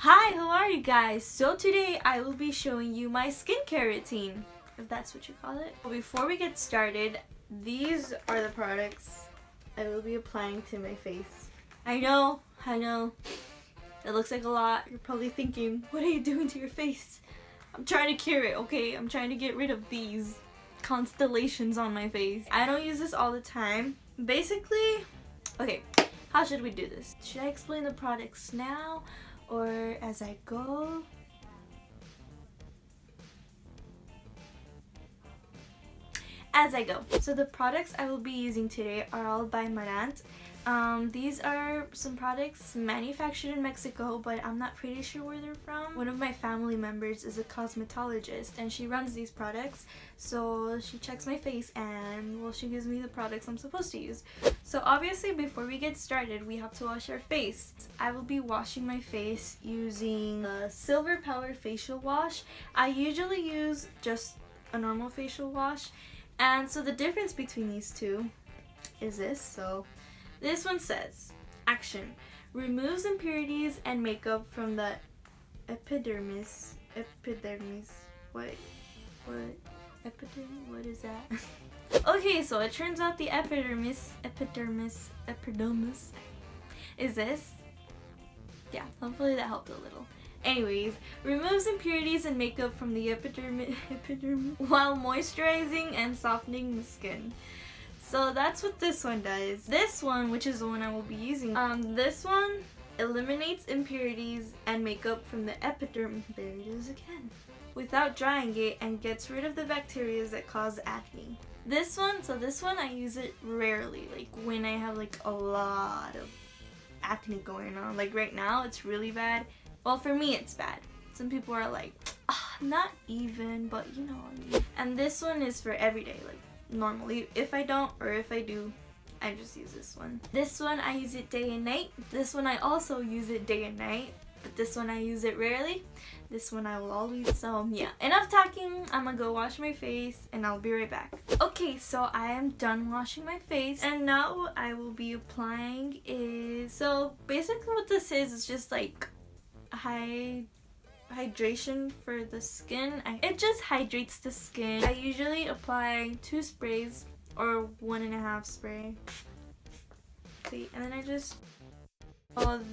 Hi, how are you guys? So today I will be showing you my skincare routine, if that's what you call it. Before we get started, these are the products I will be applying to my face. I know, it looks like a lot. You're probably thinking, what are you doing to your face? I'm trying to cure it, okay? I'm trying to get rid of these constellations on my face. I don't use this all the time. Basically, okay, how should we do this? Should I explain the products now or as I go? As I go. So the products I will be using today are all by Marant. These are some products manufactured in Mexico, but I'm not pretty sure where they're from. One of my family members is a cosmetologist and she runs these products. So she checks my face and, well, she gives me the products I'm supposed to use. So obviously before we get started, we have to wash our face. I will be washing my face using a Silver Power facial wash. I usually use just a normal facial wash. And so the difference between these two is this. So this one says, action, removes impurities and makeup from the epidermis. What is that? Okay, so it turns out the epidermis is this. Yeah, hopefully that helped a little. Anyways, removes impurities and makeup from the epidermis while moisturizing and softening the skin. So that's what this one does. This one, which is the one I will be using, this one eliminates impurities and makeup from the epidermis, there it is again, without drying it, and gets rid of the bacteria that cause acne. This one I use it rarely, like when I have like a lot of acne going on. Like right now it's really bad. Well, for me it's bad. Some people are like, not even, but you know what I mean. And this one is for everyday, like normally. If I don't, or if I do, I just use this one. This one I use it day and night. This one I also use it day and night, but this one I use it rarely. This one I will always. So yeah, enough talking. I'm gonna go wash my face and I'll be right back. Okay, so I am done washing my face and now what I will be applying is, so basically what this is just like hydration for the skin. It just hydrates the skin. I usually apply 2 sprays or 1.5 spray. See, and then I just,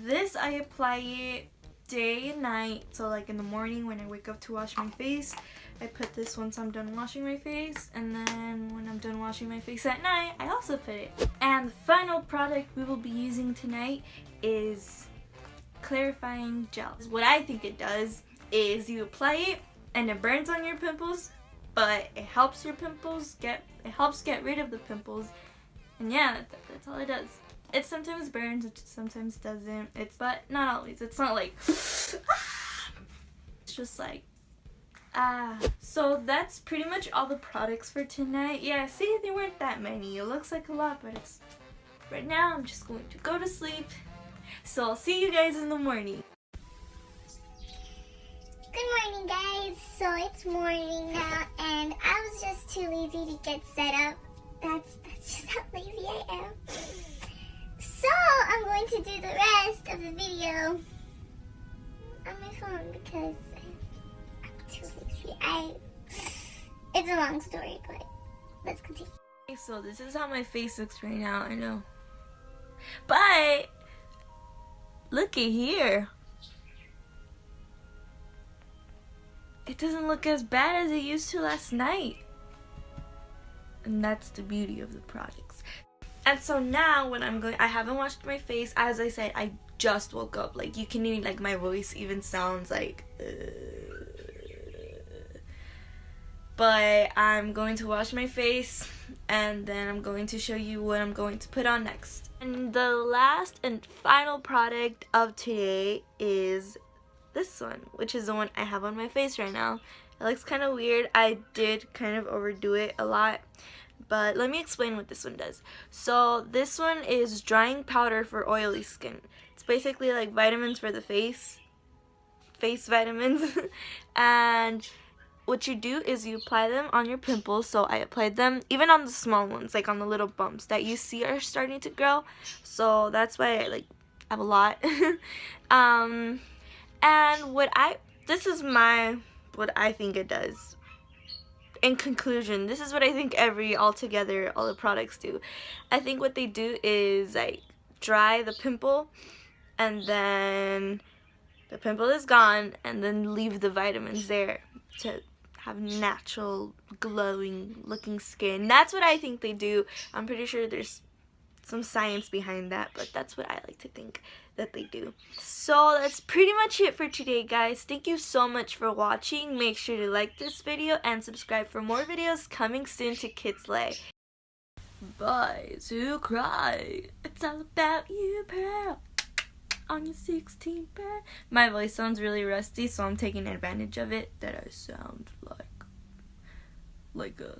this I apply it day and night. So like in the morning when I wake up to wash my face, I put this once I'm done washing my face, and then when I'm done washing my face at night, I also put it. And the final product we will be using tonight is clarifying gel. What I think it does is you apply it and it burns on your pimples, but it helps your pimples get rid of the pimples. And yeah, that's all it does. It sometimes burns, it sometimes doesn't. But not always. It's not like it's just like so that's pretty much all the products for tonight. Yeah, see, there weren't that many. It looks like a lot, but it's right now I'm just going to go to sleep. So I'll see you guys in the morning. Good morning, guys. So it's morning now, and I was just too lazy to get set up. That's just how lazy I am. So I'm going to do the rest of the video on my phone because I'm too lazy. It's a long story, but let's continue. Okay, so this is how my face looks right now. I know, but look at here. It doesn't look as bad as it used to last night. And that's the beauty of the products. And so now when I haven't washed my face. As I said, I just woke up. Like you can even, like my voice even sounds like but I'm going to wash my face and then I'm going to show you what I'm going to put on next. And the last and final product of today is this one, which is the one I have on my face right now. It looks kind of weird. I did kind of overdo it a lot, but let me explain what this one does. So this one is drying powder for oily skin. It's basically like vitamins for the face vitamins. And what you do is you apply them on your pimples. So I applied them even on the small ones, like on the little bumps that you see are starting to grow. So that's why I have a lot. And what I think it does. In conclusion, this is what I think all the products do. I think what they do is like dry the pimple, and then the pimple is gone, and then leave the vitamins there to have natural glowing looking skin. That's what I think they do. I'm pretty sure there's some science behind that, but that's what I like to think that they do. So that's pretty much it for today, guys. Thank you so much for watching. Make sure to like this video and subscribe for more videos coming soon to Kids Lay. Boys who cry, it's all about you, Pearl. On your 16th birthday. My voice sounds really rusty, so I'm taking advantage of it that I sound like a